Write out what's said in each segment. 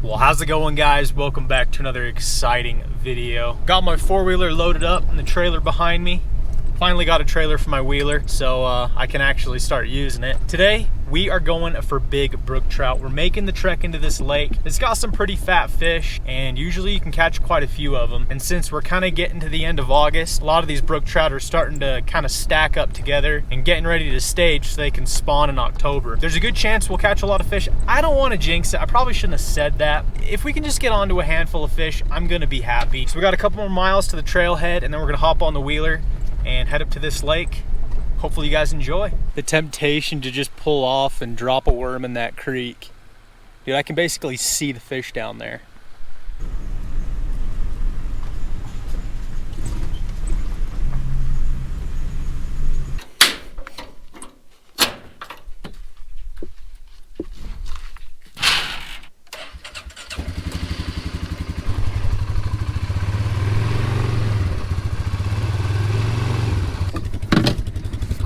Well, how's it going, guys? Welcome back to another exciting video. Got my four-wheeler loaded up in the trailer behind me. Finally got a trailer for my wheeler, so I can actually start using it. Today, we are going for big brook trout. We're making the trek into this lake. It's got some pretty fat fish, and usually you can catch quite a few of them. And since we're kind of getting to the end of August, a lot of these brook trout are starting to kind of stack up together and getting ready to stage so they can spawn in October. There's a good chance we'll catch a lot of fish. I don't want to jinx it. I probably shouldn't have said that. If we can just get onto a handful of fish, I'm gonna be happy. So we got a couple more miles to the trailhead, and then we're gonna hop on the wheeler and head up to this lake. Hopefully you guys enjoy. The temptation to just pull off and drop a worm in that creek. Dude, I can basically see the fish down there.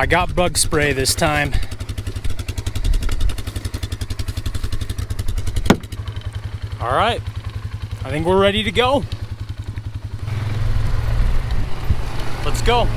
I got bug spray this time. All right, I think we're ready to go. Let's go.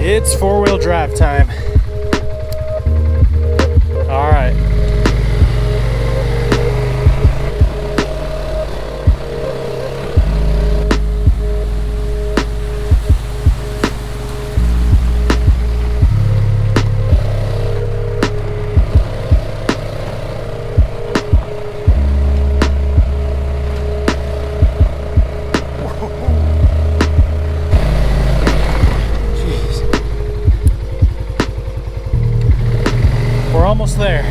It's four-wheel drive time. All right. Almost there.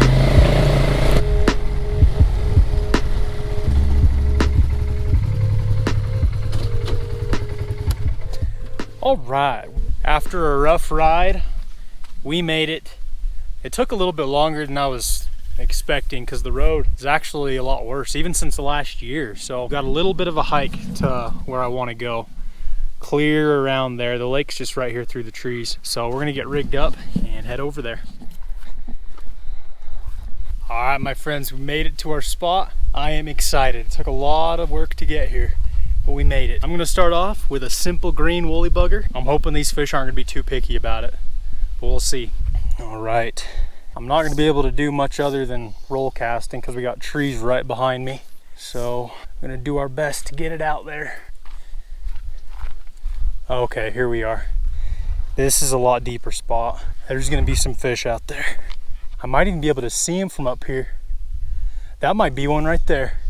All right, after a rough ride, we made it. It took a little bit longer than I was expecting because the road is actually a lot worse, even since the last year. So got a little bit of a hike to where I want to go. Clear around there. The lake's just right here through the trees. So we're gonna get rigged up and head over there. All right, my friends, we made it to our spot. I am excited. It took a lot of work to get here, but we made it. I'm gonna start off with a simple green woolly bugger. I'm hoping these fish aren't gonna be too picky about it, but we'll see. All right, I'm not gonna be able to do much other than roll casting because we got trees right behind me. So I'm gonna do our best to get it out there. Okay, here we are. This is a lot deeper spot. There's gonna be some fish out there. I might even be able to see him from up here. That might be one right there.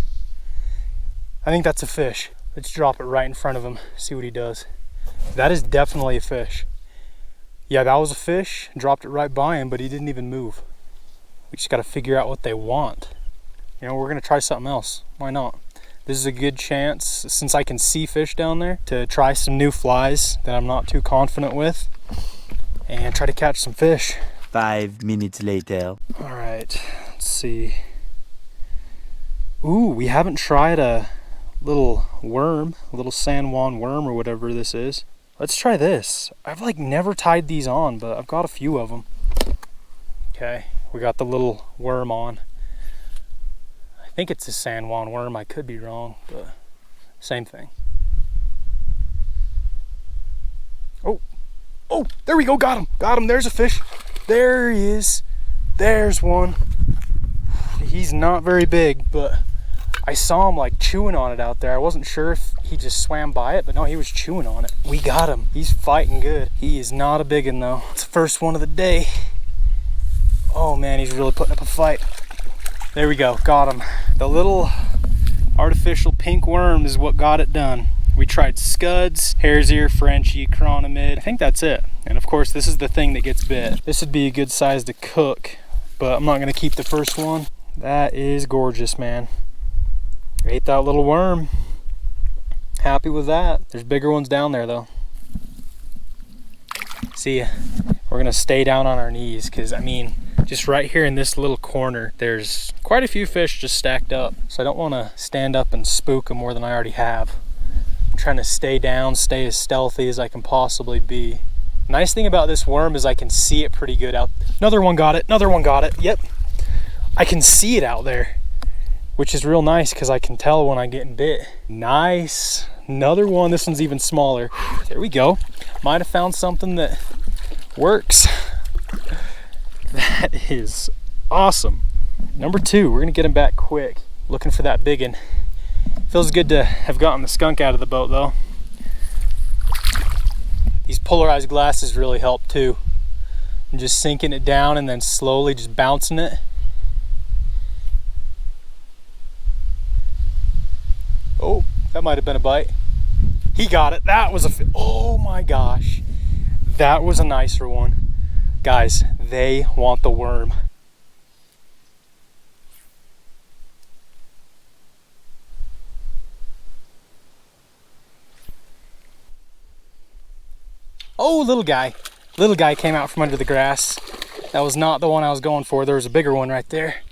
I think that's a fish. Let's drop it right in front of him, see what he does. That is definitely a fish. Yeah, that was a fish. Dropped it right by him, but he didn't even move. We just gotta figure out what they want. You know, we're gonna try something else. Why not? This is a good chance, since I can see fish down there, to try some new flies that I'm not too confident with and try to catch some fish. 5 minutes later. All right, let's see. Ooh, we haven't tried a little worm, a little San Juan worm or whatever this is. Let's try this. I've like never tied these on, but I've got a few of them. Okay, we got the little worm on. I think it's a San Juan worm. I could be wrong, but same thing. Oh, there we go, got him. Got him, there's a fish. There he is. There's one. He's not very big, but I saw him like chewing on it out there. I wasn't sure if he just swam by it, but no, he was chewing on it. We got him. He's fighting good. He is not a big one though. It's the first one of the day. Oh man, he's really putting up a fight. There we go, got him. The little artificial pink worm is what got it done. We tried scuds, hare's ear, Frenchie, chronomid. I think that's it. And of course, this is the thing that gets bit. This would be a good size to cook, but I'm not gonna keep the first one. That is gorgeous, man. Ate that little worm. Happy with that. There's bigger ones down there though. See ya. We're gonna stay down on our knees because I mean, just right here in this little corner, there's quite a few fish just stacked up. So I don't wanna stand up and spook them more than I already have. I'm trying to stay down, stay as stealthy as I can possibly be. Nice thing about this worm is I can see it pretty good out. Another one got it, another one got it. Yep, I can see it out there, which is real nice because I can tell when I'm getting bit. Nice, another one. This one's even smaller. There we go. Might have found something that works. That is awesome. Number 2, we're gonna get him back quick. Looking for that big one. Feels good to have gotten the skunk out of the boat though. These polarized glasses really help too. I'm just sinking it down and then slowly just bouncing it. Oh, that might have been a bite. He got it. That was a oh my gosh. That was a nicer one. Guys, they want the worm. Oh, little guy. Little guy came out from under the grass. That was not the one I was going for. There was a bigger one right there.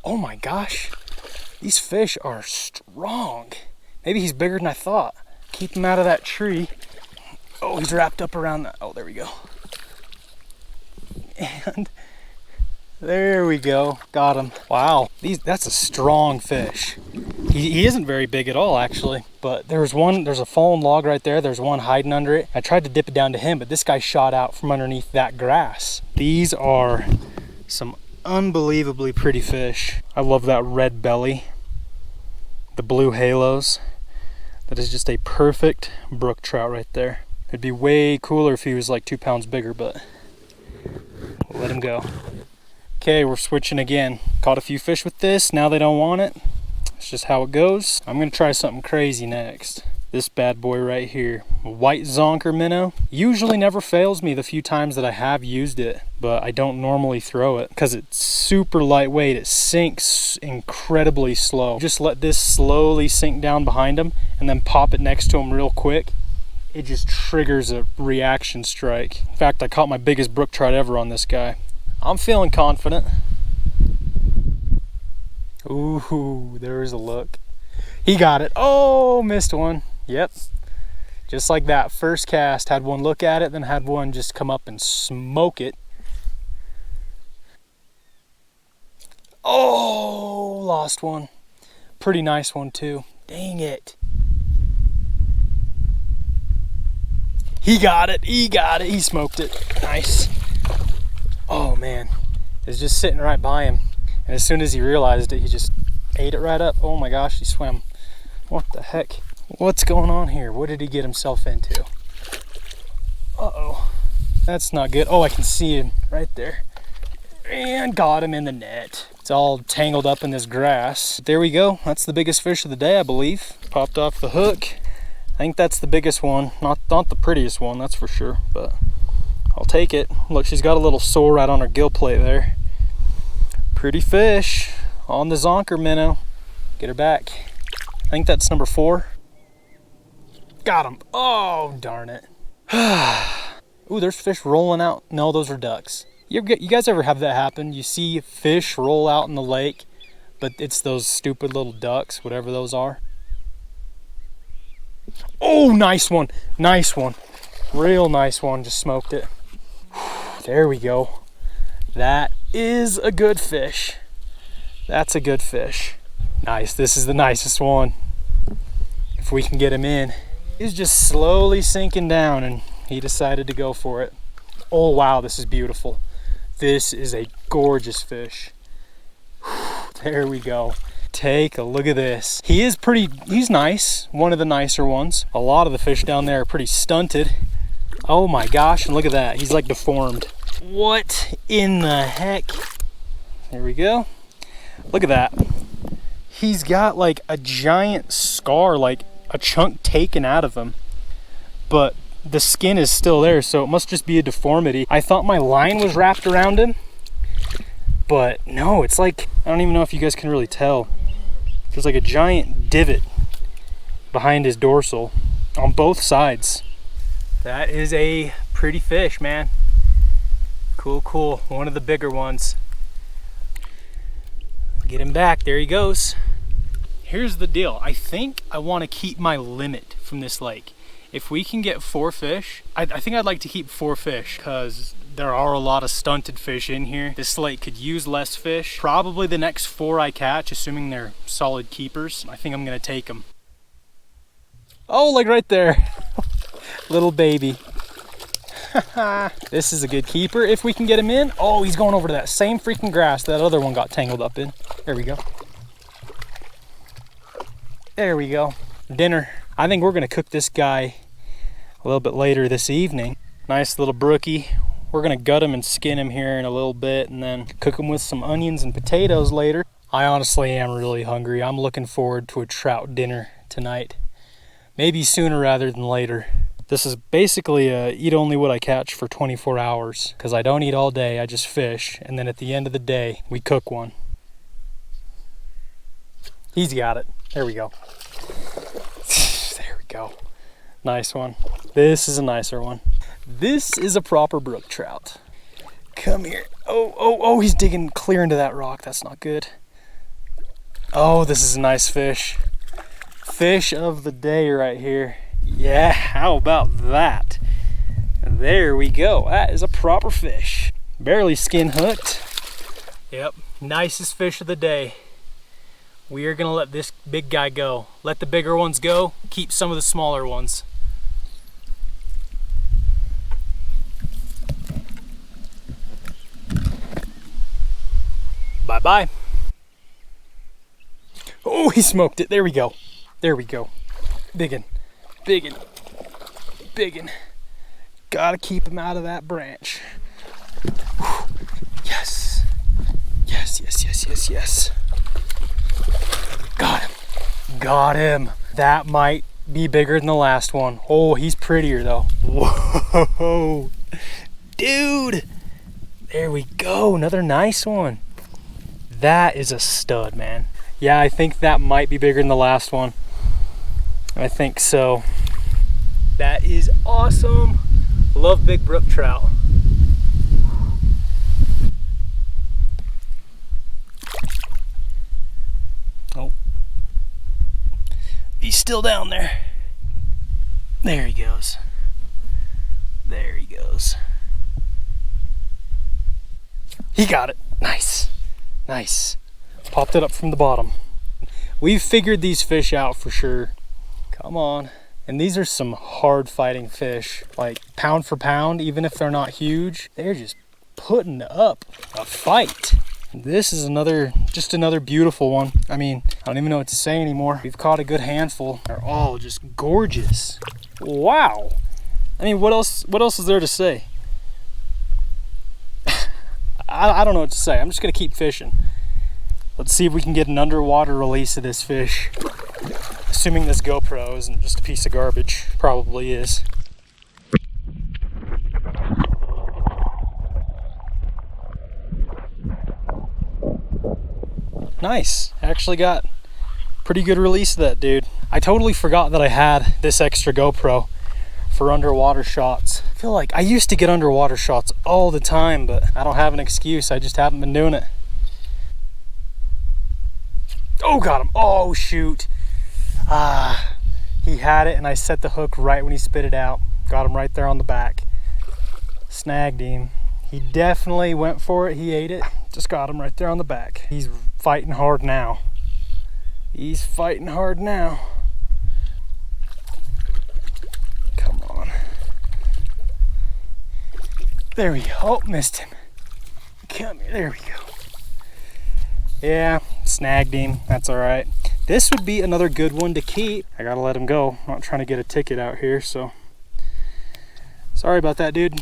Oh my gosh. These fish are strong. Maybe he's bigger than I thought. Keep him out of that tree. Oh, he's wrapped up around that. Oh, there we go. And there we go. Got him. Wow. That's a strong fish. He isn't very big at all, actually. But there's a fallen log right there. There's one hiding under it. I tried to dip it down to him, but this guy shot out from underneath that grass. These are some unbelievably pretty fish. I love that red belly. The blue halos. That is just a perfect brook trout right there. It'd be way cooler if he was like 2 pounds bigger, but we'll let him go. Okay, we're switching again. Caught a few fish with this. Now they don't want it. It's just how it goes. I'm gonna try something crazy next. This bad boy right here, a white zonker minnow. Usually never fails me the few times that I have used it, but I don't normally throw it because it's super lightweight. It sinks incredibly slow. Just let this slowly sink down behind him and then pop it next to him real quick. It just triggers a reaction strike. In fact, I caught my biggest brook trout ever on this guy. I'm feeling confident. Ooh, there's a look. He got it. Oh, missed one. Yep. Just like that. First cast, had one look at it, then had one just come up and smoke it. Oh, lost one. Pretty nice one too. Dang it. He got it. He got it. He smoked it. Nice. Oh man. It's just sitting right by him. And as soon as he realized it, he just ate it right up. Oh my gosh, he swam. What the heck? What's going on here? What did he get himself into? Uh-oh. That's not good. Oh, I can see him right there. And got him in the net. It's all tangled up in this grass. There we go. That's the biggest fish of the day, I believe. Popped off the hook. I think that's the biggest one. Not the prettiest one, that's for sure, but I'll take it. Look, she's got a little sore right on her gill plate there. Pretty fish on the zonker minnow. Get her back. I think that's number 4. Got him. Oh, darn it. Ooh, there's fish rolling out. No, those are ducks. You guys ever have that happen? You see fish roll out in the lake, but it's those stupid little ducks, whatever those are. Oh, nice one. Nice one. Real nice one. Just smoked it. There we go. That is a good fish. That's a good fish. Nice. This is the nicest one. If we can get him in. He's just slowly sinking down and he decided to go for it. Oh wow, this is beautiful. This is a gorgeous fish. There we go. Take a look at this. He's nice. One of the nicer ones. A lot of the fish down there are pretty stunted. Oh my gosh, and look at that. He's like deformed. What in the heck? There we go. Look at that. He's got like a giant scar like a chunk taken out of him, but the skin is still there, so it must just be a deformity. I thought my line was wrapped around him, but no, it's like, I don't even know if you guys can really tell. There's like a giant divot behind his dorsal on both sides. That is a pretty fish, man. Cool, cool. One of the bigger ones. Get him back. There he goes. Here's the deal. I think I want to keep my limit from this lake. If we can get 4 fish, I think I'd like to keep 4 fish because there are a lot of stunted fish in here. This lake could use less fish. Probably the next 4 I catch, assuming they're solid keepers, I think I'm going to take them. Oh, like right there. Little baby. This is a good keeper if we can get him in. Oh, he's going over to that same freaking grass that other one got tangled up in. There we go. There we go. Dinner. I think we're gonna cook this guy a little bit later this evening. Nice little brookie. We're gonna gut him and skin him here in a little bit and then cook him with some onions and potatoes later. I honestly am really hungry. I'm looking forward to a trout dinner tonight. Maybe sooner rather than later. This is basically a eat only what I catch for 24 hours because I don't eat all day, I just fish, and then at the end of the day we cook one. He's got it. There we go. There we go. Nice one. This is a nicer one. This is a proper brook trout. Come here. Oh, he's digging clear into that rock. That's not good. Oh, this is a nice fish. Fish of the day right here. Yeah, how about that? There we go. That is a proper fish. Barely skin hooked. Yep, nicest fish of the day. We are gonna let this big guy go. Let the bigger ones go, keep some of the smaller ones. Bye-bye. Oh, he smoked it. There we go. There we go. Biggin. Biggin. Biggin. Gotta keep him out of that branch. Whew. Yes. Yes, yes, yes, yes, yes. Got him. Got him. That might be bigger than the last one. Oh, he's prettier though. Whoa. Dude. There we go. Another nice one. That is a stud, man. Yeah, I think that might be bigger than the last one. I think so. That is awesome. Love big brook trout. Oh. He's still down there. There he goes. There he goes. He got it. Nice. Nice. Popped it up from the bottom. We've figured these fish out for sure. Come on. And these are some hard fighting fish. Like pound for pound, even if they're not huge, they're just putting up a fight. This is just another beautiful one. I mean, I don't even know what to say anymore. We've caught a good handful. They're all just gorgeous. Wow. I mean, what else is there to say? I don't know what to say. I'm just gonna keep fishing. Let's see if we can get an underwater release of this fish. Assuming this GoPro isn't just a piece of garbage. Probably is. Nice. Actually got pretty good release of that dude. I totally forgot that I had this extra GoPro for underwater shots. I feel like I used to get underwater shots all the time, but I don't have an excuse. I just haven't been doing it. Oh, got him. Oh, shoot. He had it and I set the hook right when he spit it out. Got him right there on the back. Snagged him. He definitely went for it. He ate it. Just got him right there on the back. He's fighting hard now. He's fighting hard now. Come on. There we go. Oh, missed him. Come here. There we go. Yeah, snagged him. That's all right. This would be another good one to keep. I gotta let him go. I'm not trying to get a ticket out here, so sorry about that, dude.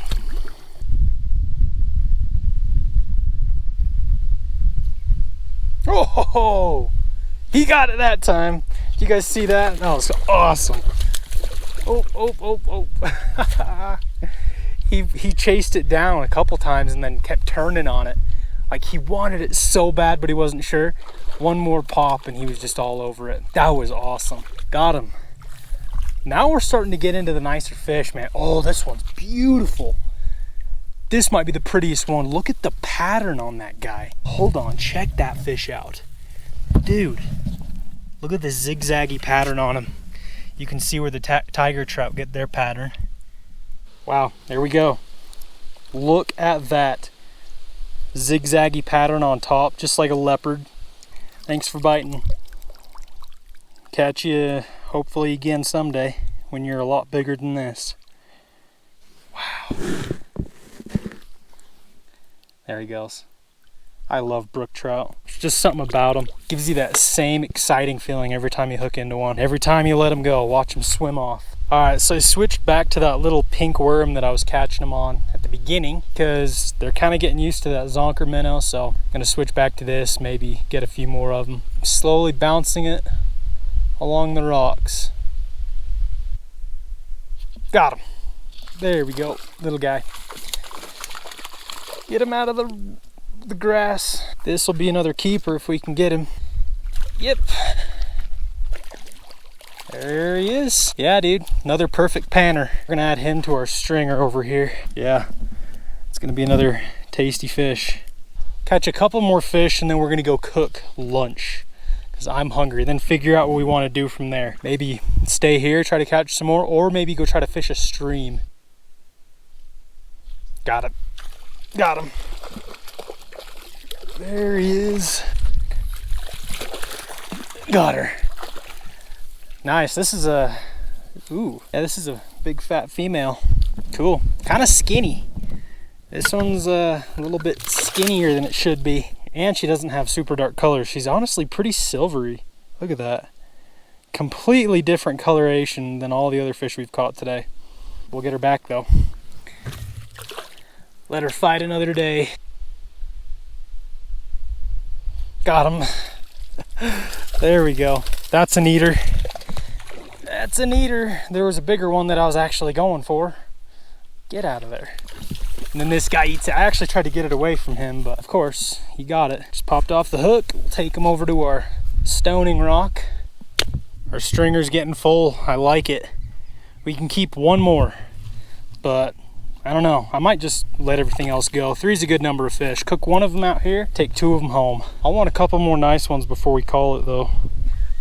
Oh, he got it that time. Did you guys see that? That was awesome. Oh. He chased it down a couple times and then kept turning on it. Like he wanted it so bad, but he wasn't sure. One more pop and he was just all over it. That was awesome. Got him. Now we're starting to get into the nicer fish, man. Oh, this one's beautiful. This might be the prettiest one. Look at the pattern on that guy. Hold on, check that fish out. Dude, look at the zigzaggy pattern on him. You can see where the tiger trout get their pattern. Wow, there we go. Look at that zigzaggy pattern on top, just like a leopard. Thanks for biting. Catch you hopefully again someday when you're a lot bigger than this. Wow. There he goes. I love brook trout. There's just something about them. Gives you that same exciting feeling every time you hook into one. Every time you let them go, watch them swim off. All right, so I switched back to that little pink worm that I was catching them on at the beginning because they're kind of getting used to that zonker minnow. So I'm gonna switch back to this, maybe get a few more of them. I'm slowly bouncing it along the rocks. Got him. There we go, little guy. Get him out of the grass. This will be another keeper if we can get him. Yep. There he is. Yeah, dude, another perfect panner. We're gonna add him to our stringer over here. Yeah, it's gonna be another tasty fish. Catch a couple more fish and then we're gonna go cook lunch because I'm hungry. Then figure out what we want to do from there. Maybe stay here, try to catch some more, or maybe go try to fish a stream. Got it. Got him. There he is. Got her. Nice. This is a, this is a big fat female. Cool. Kind of skinny. This one's a little bit skinnier than it should be. And she doesn't have super dark colors. She's honestly pretty silvery. Look at that. Completely different coloration than all the other fish we've caught today. We'll get her back though. Let her fight another day. Got him. There we go. That's an eater. That's an eater. There was a bigger one that I was actually going for. Get out of there. And then this guy eats it. I actually tried to get it away from him, but of course he got it. Just popped off the hook. We'll take him over to our stoning rock. Our stringer's getting full. I like it. We can keep one more, but I don't know. I might just let everything else go. 3's a good number of fish. Cook one of them out here, take 2 of them home. I want a couple more nice ones before we call it though.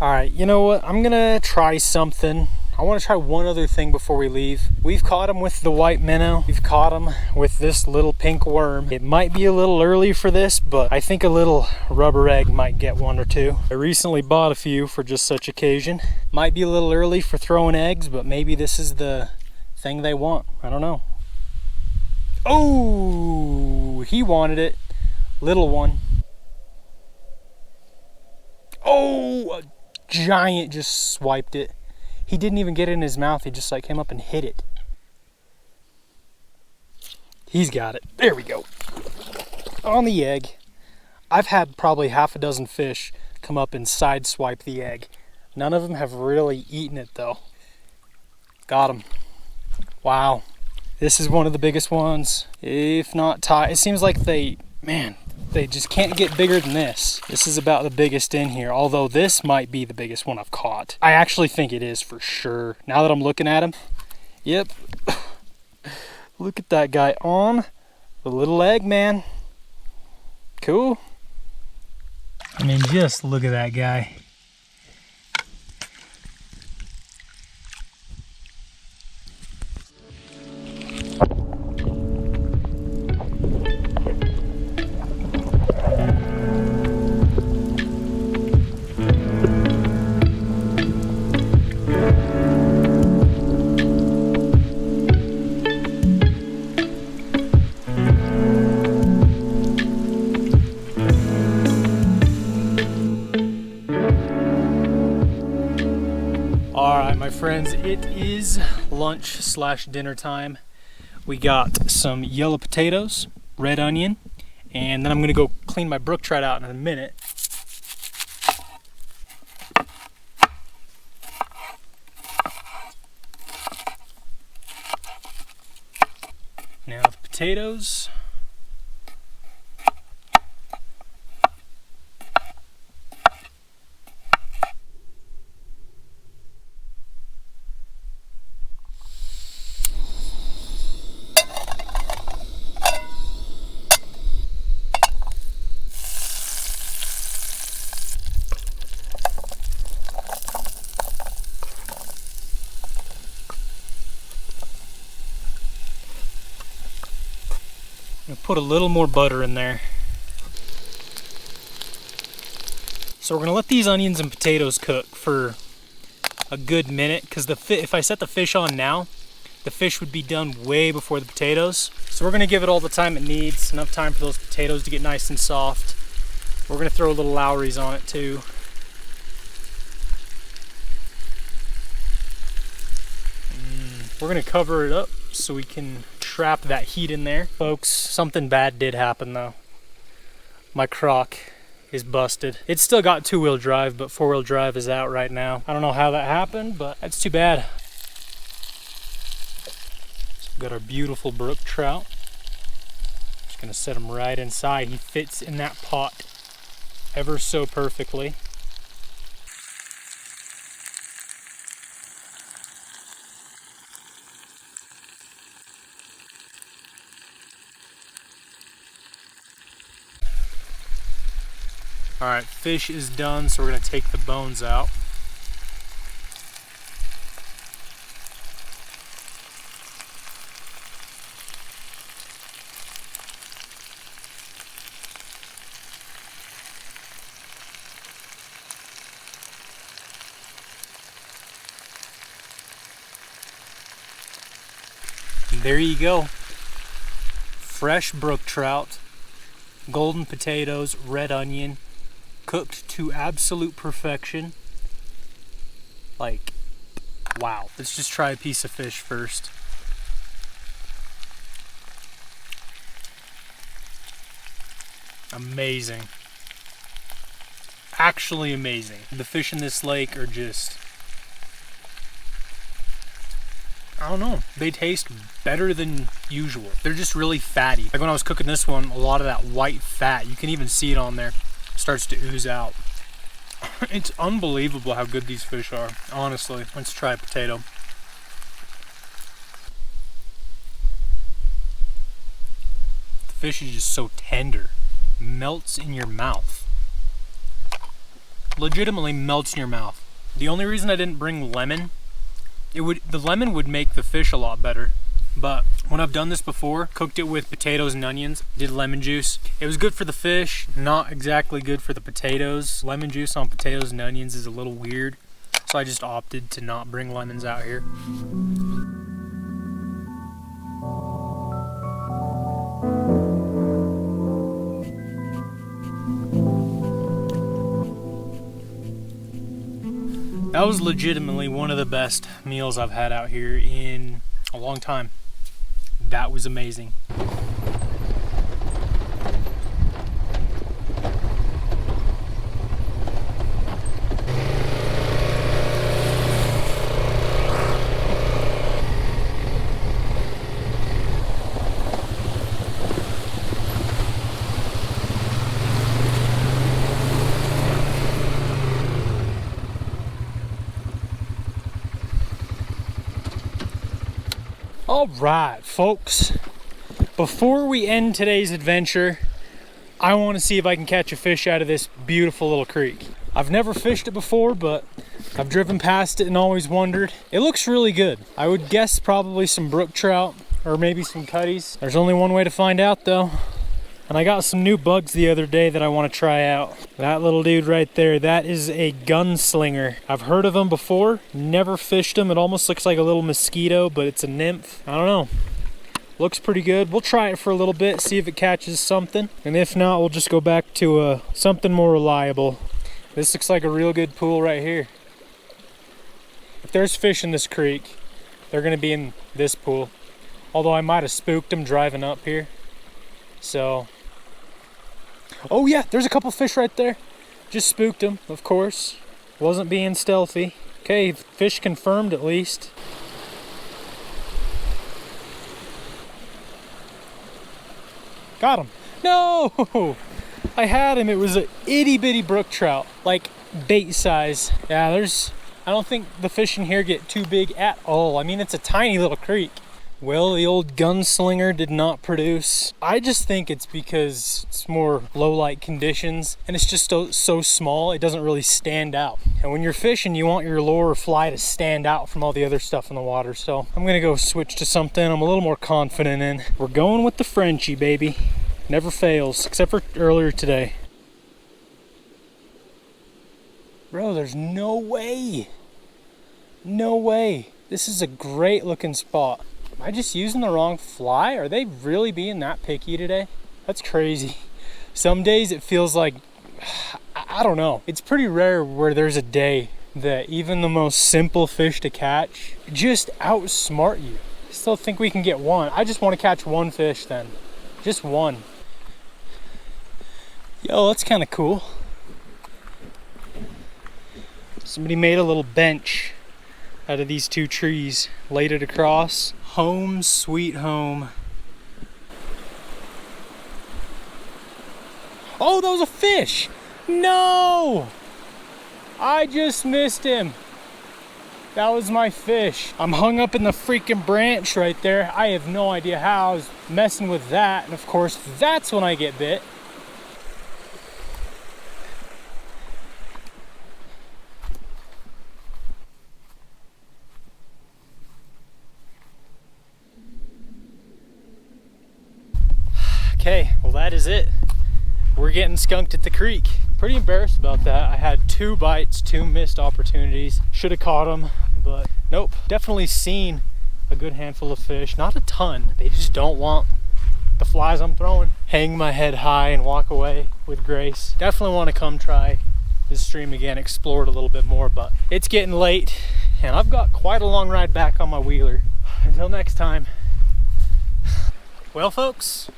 All right, you know what? I'm gonna try something. I want to try one other thing before we leave. We've caught them with the white minnow. We've caught them with this little pink worm. It might be a little early for this, but I think a little rubber egg might get 1 or 2. I recently bought a few for just such occasion. Might be a little early for throwing eggs, but maybe this is the thing they want. I don't know. Oh, he wanted it. Little one. Oh, a giant just swiped it. He didn't even get it in his mouth. He just like came up and hit it. He's got it. There we go. On the egg. I've had probably half a dozen fish come up and side swipe the egg. None of them have really eaten it though. Got him. Wow. This is one of the biggest ones, if not tied. It seems like they just can't get bigger than this. This is about the biggest in here, although this might be the biggest one I've caught. I actually think it is for sure. Now that I'm looking at him, yep. Look at that guy on the little egg, man. Cool. I mean, just look at that guy. My friends, it is lunch/dinner time. We got some yellow potatoes, red onion, and then I'm gonna go clean my brook trout out in a minute. potatoes. I'm gonna put a little more butter in there. So we're gonna let these onions and potatoes cook for a good minute, because if I set the fish on now, the fish would be done way before the potatoes. So we're gonna give it all the time it needs, enough time for those potatoes to get nice and soft. We're gonna throw a little Lowry's on it too. We're gonna cover it up so we can trap that heat in there. Folks, something bad did happen though. My crock is busted. It's still got 2-wheel drive, but 4-wheel drive is out right now. I don't know how that happened, but that's too bad. So we've got our beautiful brook trout. Just gonna set him right inside. He fits in that pot ever so perfectly. All right, fish is done, so we're gonna take the bones out. And there you go. Fresh brook trout, golden potatoes, red onion, cooked to absolute perfection. Like, wow. Let's just try a piece of fish first. Amazing. Actually amazing. The fish in this lake are just, I don't know, they taste better than usual. They're just really fatty. Like when I was cooking this one, a lot of that white fat, you can even see it on there, starts to ooze out. It's unbelievable how good these fish are, honestly. Let's try a potato. The fish is just so tender. Melts in your mouth. Legitimately melts in your mouth. The only reason I didn't bring lemon, the lemon would make the fish a lot better. But when I've done this before, cooked it with potatoes and onions, did lemon juice. It was good for the fish, not exactly good for the potatoes. Lemon juice on potatoes and onions is a little weird, so I just opted to not bring lemons out here. That was legitimately one of the best meals I've had out here in a long time. That was amazing. All right, folks, before we end today's adventure, I want to see if I can catch a fish out of this beautiful little creek. I've never fished it before, but I've driven past it and always wondered. It looks really good. I would guess probably some brook trout or maybe some cutties. There's only one way to find out though. And I got some new bugs the other day that I want to try out. That little dude right there, that is a gunslinger. I've heard of them before, never fished them. It almost looks like a little mosquito, but it's a nymph. I don't know. Looks pretty good. We'll try it for a little bit, see if it catches something. And if not, we'll just go back to something more reliable. This looks like a real good pool right here. If there's fish in this creek, they're gonna be in this pool. Although I might have spooked them driving up here. So, oh yeah, there's a couple fish right there. Just spooked them, of course. Wasn't being stealthy. Okay, fish confirmed at least. Got him. No! I had him. It was a itty bitty brook trout, like bait size. Yeah, I don't think the fish in here get too big at all. I mean, it's a tiny little creek. Well, the old gunslinger did not produce. I just think it's because it's more low light conditions and it's just so small, it doesn't really stand out. And when you're fishing, you want your lure or fly to stand out from all the other stuff in the water. So I'm gonna go switch to something I'm a little more confident in. We're going with the Frenchie, baby. Never fails, except for earlier today. Bro, there's no way. No way. This is a great looking spot. Am I just using the wrong fly? Are they really being that picky today? That's crazy. Some days it feels like, I don't know. It's pretty rare where there's a day that even the most simple fish to catch just outsmart you. I still think we can get one. I just want to catch one fish then. Just one. Yo, that's kind of cool. Somebody made a little bench out of these two trees, laid it across. Home sweet home. Oh, that was a fish. No, I just missed him. That was my fish. I'm hung up in the freaking branch right there. I have no idea how I was messing with that. And of course, that's when I get bit. Okay, well that is it. We're getting skunked at the creek. Pretty embarrassed about that. I had 2 bites, 2 missed opportunities. Should have caught them, but nope. Definitely seen a good handful of fish. Not a ton. They just don't want the flies I'm throwing. Hang my head high and walk away with grace. Definitely want to come try this stream again, explore it a little bit more, but it's getting late and I've got quite a long ride back on my wheeler. Until next time. Well, folks,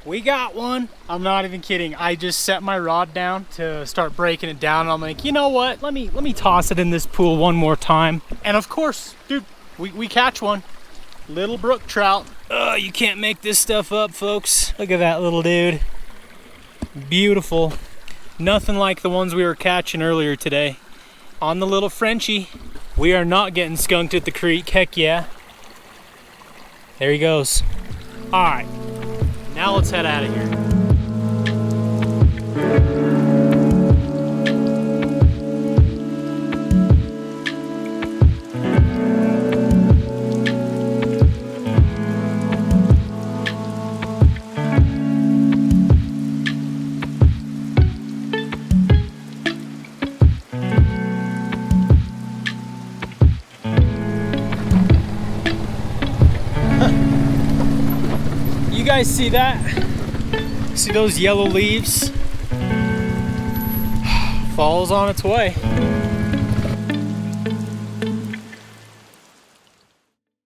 we got one. I'm not even kidding. I just set my rod down to start breaking it down and I'm like, you know what? Let me toss it in this pool one more time. And of course, dude, we catch one. Little brook trout. Oh, you can't make this stuff up, folks. Look at that little dude. Beautiful. Nothing like the ones we were catching earlier today. On the little Frenchie. We are not getting skunked at the creek. Heck yeah. There he goes. All right. Now let's head out of here. You guys see that? See those yellow leaves? Fall's on its way.